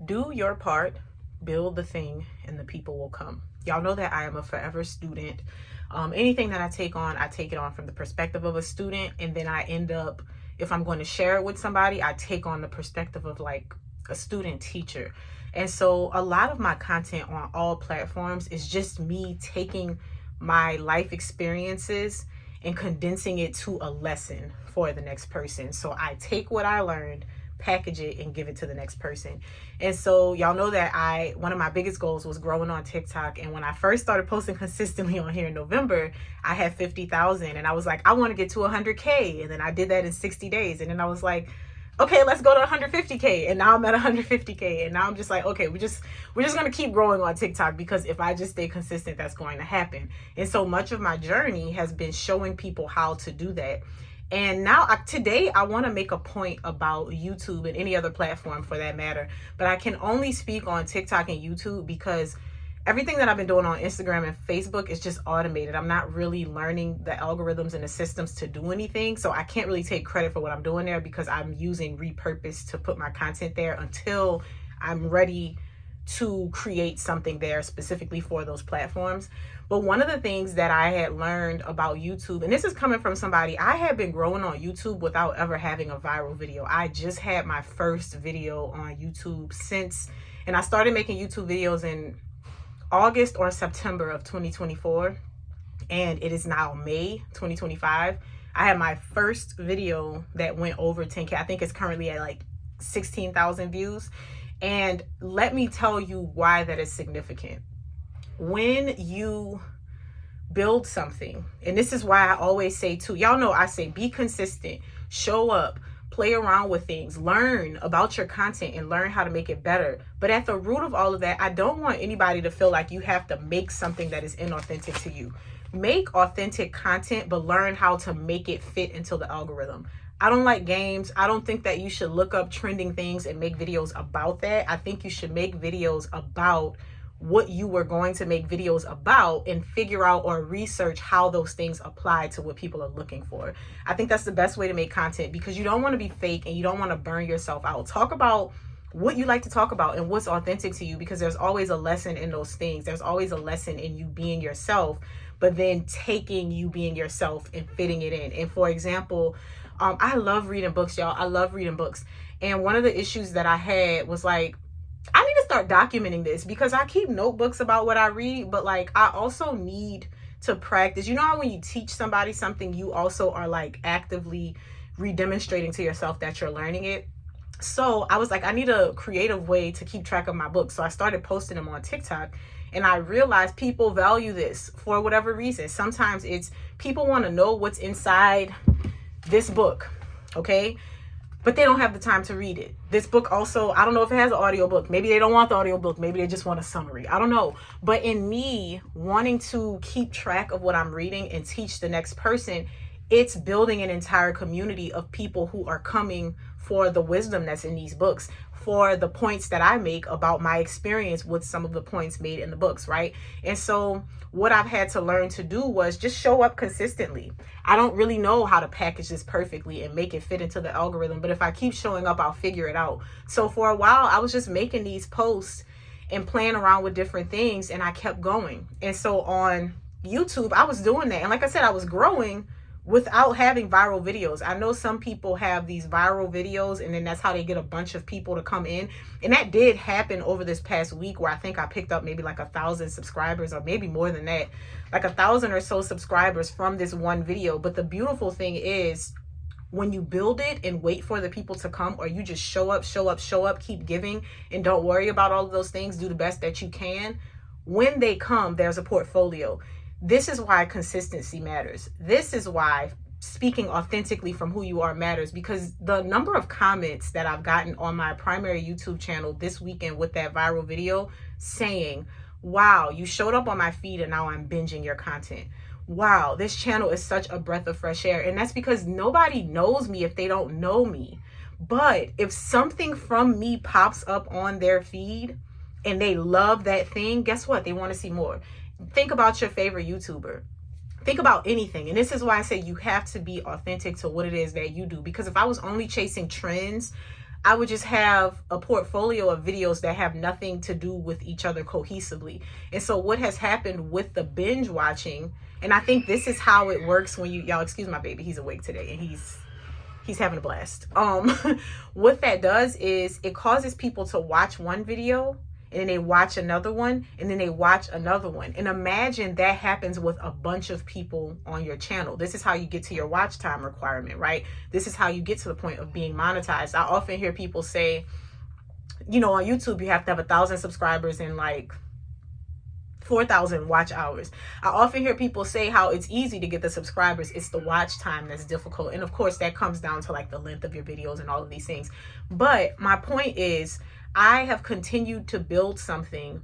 Do your part, build the thing, and the people will come. Y'all know that I am a forever student. Anything that I take it on from the perspective of a student, and then I end up, if I'm going to share it with somebody, I take on the perspective of like a student teacher. And so a lot of my content on all platforms is just me taking my life experiences and condensing it to a lesson for the next person. So I take what I learned, package it, and give it to the next person. And so y'all know that one of my biggest goals was growing on TikTok. And when I first started posting consistently on here in November, I had 50,000, and I was like, I want to get to 100K. And then I did that in 60 days. And then I was like, okay, let's go to 150K. And now I'm at 150K. And now I'm just like, okay, we're just going to keep growing on TikTok, because if I just stay consistent, that's going to happen. And so much of my journey has been showing people how to do that. And now today I want to make a point about YouTube and any other platform for that matter, but I can only speak on TikTok and YouTube because everything that I've been doing on Instagram and Facebook is just automated. I'm not really learning the algorithms and the systems to do anything. So I can't really take credit for what I'm doing there, because I'm using repurpose to put my content there until I'm ready to create something there specifically for those platforms. But one of the things that I had learned about YouTube, and this is coming from somebody, I had been growing on YouTube without ever having a viral video. I just had my first video on YouTube and I started making YouTube videos in August or September of 2024, and it is now May 2025. I had my first video that went over 10K. I think it's currently at like 16,000 views. And let me tell you why that is significant. When you build something, and this is why I always say too, y'all know I say be consistent, show up, play around with things, learn about your content and learn how to make it better. But at the root of all of that, I don't want anybody to feel like you have to make something that is inauthentic to you. Make authentic content, but learn how to make it fit into the algorithm. I don't like games. I don't think that you should look up trending things and make videos about that. I think you should make videos about what you were going to make videos about and figure out or research how those things apply to what people are looking for. I think that's the best way to make content, because you don't want to be fake and you don't want to burn yourself out. Talk about what you like to talk about and what's authentic to you, because there's always a lesson in those things. There's always a lesson in you being yourself, but then taking you being yourself and fitting it in. And for example, I love reading books, y'all. I love reading books. And one of the issues that I had was like, I need to start documenting this, because I keep notebooks about what I read, but like I also need to practice. You know how when you teach somebody something, you also are like actively redemonstrating to yourself that you're learning it. So I was like, I need a creative way to keep track of my books. So I started posting them on TikTok, and I realized people value this for whatever reason. Sometimes it's people want to know what's inside this book, okay? But they don't have the time to read it. This book also, I don't know if it has an audiobook. Maybe they don't want the audiobook. Maybe they just want a summary. I don't know. But in me wanting to keep track of what I'm reading and teach the next person, it's building an entire community of people who are coming for the wisdom that's in these books, for the points that I make about my experience with some of the points made in the books, right? And so what I've had to learn to do was just show up consistently. I don't really know how to package this perfectly and make it fit into the algorithm, but if I keep showing up, I'll figure it out. So for a while, I was just making these posts and playing around with different things, and I kept going. And so on YouTube, I was doing that. And like I said, I was growing without having viral videos. I know some people have these viral videos and then that's how they get a bunch of people to come in. And that did happen over this past week, where I think I picked up maybe like 1,000 subscribers, or maybe more than that, like 1,000 or so subscribers from this one video. But the beautiful thing is, when you build it and wait for the people to come, or you just show up, keep giving, and don't worry about all of those things, do the best that you can. When they come, there's a portfolio. This is why consistency matters. This is why speaking authentically from who you are matters, because the number of comments that I've gotten on my primary YouTube channel this weekend with that viral video saying, wow, you showed up on my feed and now I'm binging your content. Wow, this channel is such a breath of fresh air. And that's because nobody knows me if they don't know me. But if something from me pops up on their feed and they love that thing, guess what? They want to see more. Think about your favorite YouTuber. Think about anything. And this is why I say you have to be authentic to what it is that you do. Because if I was only chasing trends, I would just have a portfolio of videos that have nothing to do with each other cohesively. And so what has happened with the binge watching, and I think this is how it works when y'all excuse my baby, he's awake today and he's having a blast. What that does is it causes people to watch one video, and then they watch another one, and then they watch another one. And imagine that happens with a bunch of people on your channel. This is how you get to your watch time requirement, right? This is how you get to the point of being monetized. I often hear people say, you know, on YouTube, you have to have 1,000 subscribers and like 4,000 watch hours. I often hear people say how it's easy to get the subscribers. It's the watch time that's difficult. And of course, that comes down to like the length of your videos and all of these things. But my point is, I have continued to build something,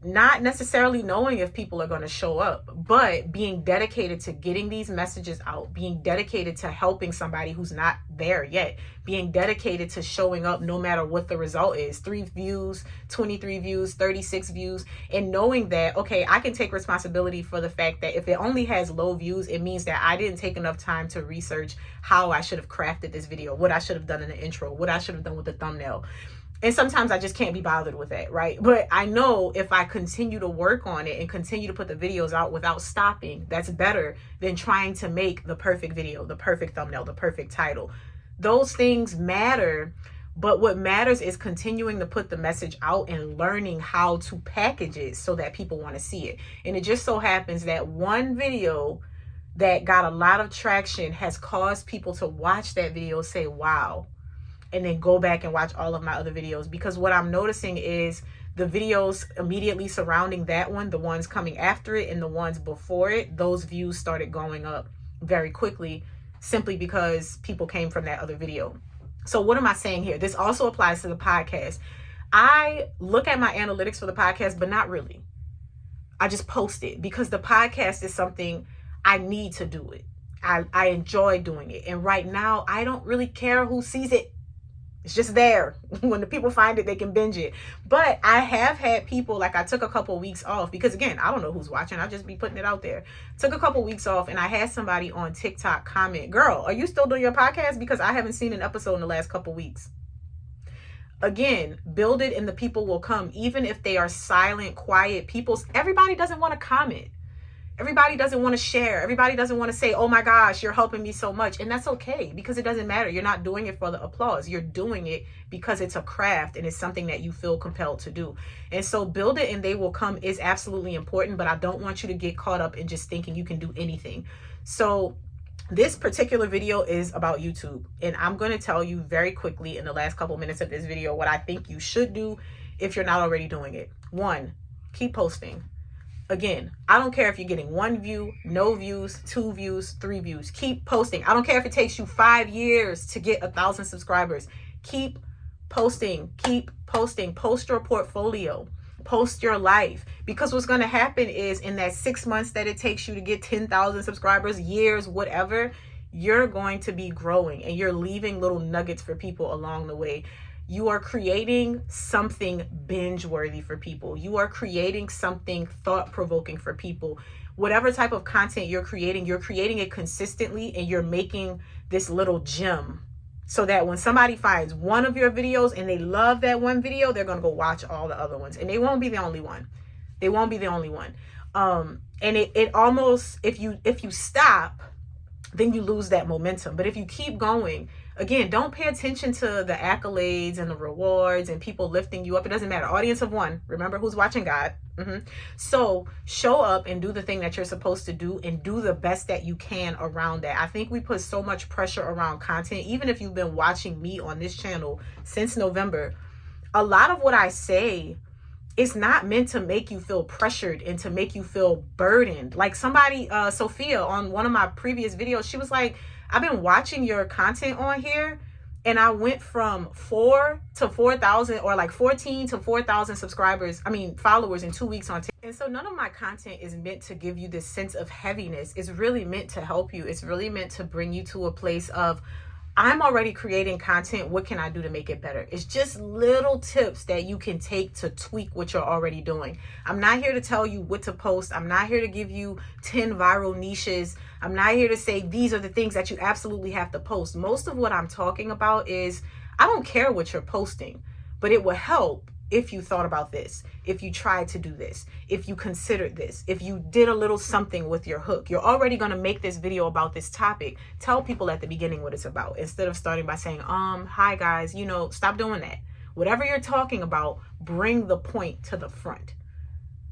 not necessarily knowing if people are going to show up, but being dedicated to getting these messages out, being dedicated to helping somebody who's not there yet, being dedicated to showing up no matter what the result is. 3 views, 23 views, 36 views, and knowing that, okay, I can take responsibility for the fact that if it only has low views, it means that I didn't take enough time to research how I should have crafted this video, what I should have done in the intro, what I should have done with the thumbnail. And sometimes I just can't be bothered with that, right? But I know if I continue to work on it and continue to put the videos out without stopping, that's better than trying to make the perfect video, the perfect thumbnail, the perfect title. Those things matter, but what matters is continuing to put the message out and learning how to package it so that people want to see it. And it just so happens that one video that got a lot of traction has caused people to watch that video, say, wow, and then go back and watch all of my other videos. Because what I'm noticing is the videos immediately surrounding that one, the ones coming after it and the ones before it, those views started going up very quickly simply because people came from that other video. So what am I saying here? This also applies to the podcast. I look at my analytics for the podcast, but not really. I just post it because the podcast is something I need to do it. I enjoy doing it. And right now, I don't really care who sees it. It's just there. When the people find it, they can binge it. But I have had people, like I took a couple weeks off because again, I don't know who's watching. I'll just be putting it out there. Took a couple weeks off and I had somebody on TikTok comment, girl, are you still doing your podcast? Because I haven't seen an episode in the last couple weeks. Again, build it and the people will come. Even if they are silent, quiet people, everybody doesn't want to comment. Everybody doesn't want to share. Everybody doesn't want to say, oh my gosh, you're helping me so much. And that's okay because it doesn't matter. You're not doing it for the applause. You're doing it because it's a craft and it's something that you feel compelled to do. And so build it and they will come is absolutely important, but I don't want you to get caught up in just thinking you can do anything. So this particular video is about YouTube. And I'm going to tell you very quickly in the last couple minutes of this video what I think you should do if you're not already doing it. 1, keep posting. Again, I don't care if you're getting 1 view, no views, 2 views, 3 views. Keep posting. I don't care if it takes you 5 years to get 1,000 subscribers. Keep posting. Keep posting. Post your portfolio. Post your life. Because what's going to happen is in that 6 months that it takes you to get 10,000 subscribers, years, whatever, you're going to be growing and you're leaving little nuggets for people along the way. You are creating something binge worthy for people. You are creating something thought provoking for people. Whatever type of content you're creating it consistently and you're making this little gem so that when somebody finds one of your videos and they love that one video, they're going to go watch all the other ones. And they won't be the only one. They won't be the only one. And it almost, if you stop, then you lose that momentum. But if you keep going, again, don't pay attention to the accolades and the rewards and people lifting you up. It doesn't matter. Audience of 1. Remember who's watching? God. So show up and do the thing that you're supposed to do and do the best that you can around that. I think we put so much pressure around content. Even if you've been watching me on this channel since November, a lot of what I say is not meant to make you feel pressured and to make you feel burdened. Like somebody, Sophia, on one of my previous videos, she was like, I've been watching your content on here and I went from 4 to 4,000 or like 14 to 4,000 followers in 2 weeks on TikTok. And so none of my content is meant to give you this sense of heaviness. It's really meant to help you. It's really meant to bring you to a place of, I'm already creating content. What can I do to make it better? It's just little tips that you can take to tweak what you're already doing. I'm not here to tell you what to post. I'm not here to give you 10 viral niches. I'm not here to say these are the things that you absolutely have to post. Most of what I'm talking about is I don't care what you're posting, but it will help if you thought about this, if you tried to do this, if you considered this, if you did a little something with your hook. You're already going to make this video about this topic. Tell people at the beginning what it's about instead of starting by saying, hi guys, you know, stop doing that. Whatever you're talking about, bring the point to the front.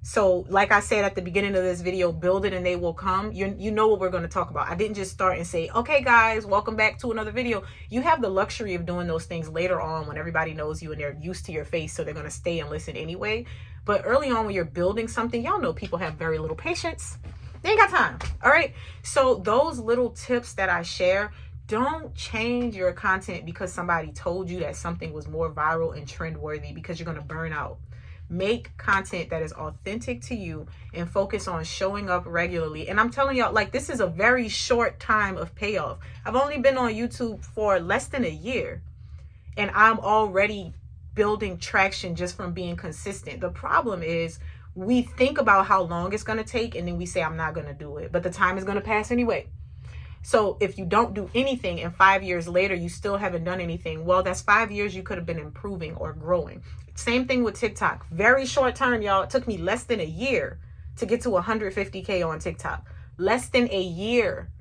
So like I said at the beginning of this video, build it and they will come. You know what we're going to talk about. I didn't just start and say, okay guys, welcome back to another video. You have the luxury of doing those things later on when everybody knows you and they're used to your face, so they're going to stay and listen anyway. But early on when you're building something, y'all know people have very little patience. They ain't got time. All right. So those little tips that I share, don't change your content because somebody told you that something was more viral and trend worthy, because you're going to burn out. Make content that is authentic to you and focus on showing up regularly. And I'm telling y'all, like, this is a very short time of payoff. I've only been on YouTube for less than a year and I'm already building traction just from being consistent. The problem is we think about how long it's going to take and then we say, I'm not going to do it, but the time is going to pass anyway. So if you don't do anything and 5 years later, you still haven't done anything, well, that's 5 years you could have been improving or growing. Same thing with TikTok. Very short term, y'all. It took me less than a year to get to 150K on TikTok. Less than a year.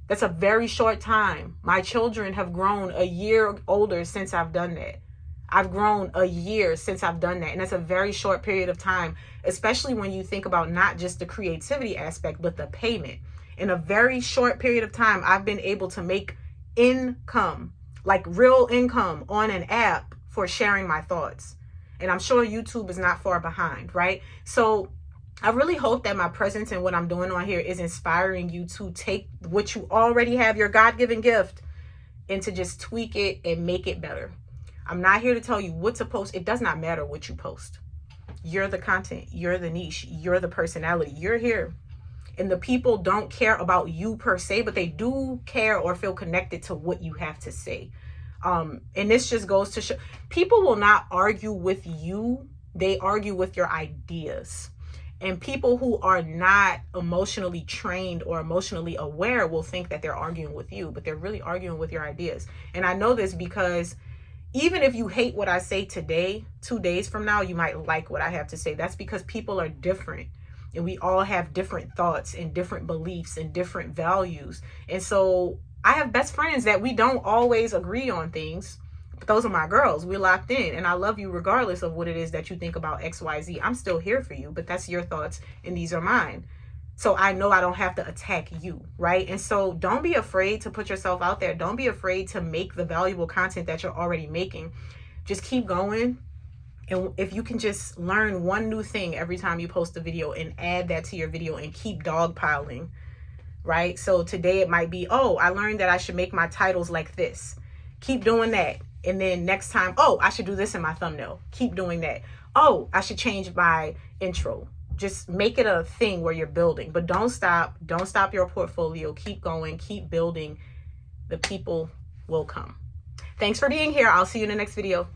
That's a very short time. My children have grown a year older since I've done that. I've grown a year since I've done that. And that's a very short period of time, especially when you think about not just the creativity aspect, but the payment. In a very short period of time, I've been able to make income, like real income, on an app for sharing my thoughts. And I'm sure YouTube is not far behind, right? So I really hope that my presence and what I'm doing on here is inspiring you to take what you already have, your God-given gift, and to just tweak it and make it better. I'm not here to tell you what to post. It does not matter what you post. You're the content. You're the niche. You're the personality. You're here. And the people don't care about you per se, but they do care or feel connected to what you have to say. And this just goes to show, people will not argue with you. They argue with your ideas. And people who are not emotionally trained or emotionally aware will think that they're arguing with you, but they're really arguing with your ideas. And I know this because even if you hate what I say today, 2 days from now, you might like what I have to say. That's because people are different. And we all have different thoughts and different beliefs and different values. And so I have best friends that we don't always agree on things, but those are my girls. We're locked in and I love you regardless of what it is that you think about XYZ. I'm still here for you, but that's your thoughts and these are mine. So I know I don't have to attack you, right? And so don't be afraid to put yourself out there. Don't be afraid to make the valuable content that you're already making. Just keep going. And if you can just learn one new thing every time you post a video and add that to your video and keep dogpiling, right? So today it might be, oh, I learned that I should make my titles like this. Keep doing that. And then next time, oh, I should do this in my thumbnail. Keep doing that. Oh, I should change my intro. Just make it a thing where you're building, but don't stop. Don't stop your portfolio. Keep going, keep building. The people will come. Thanks for being here. I'll see you in the next video.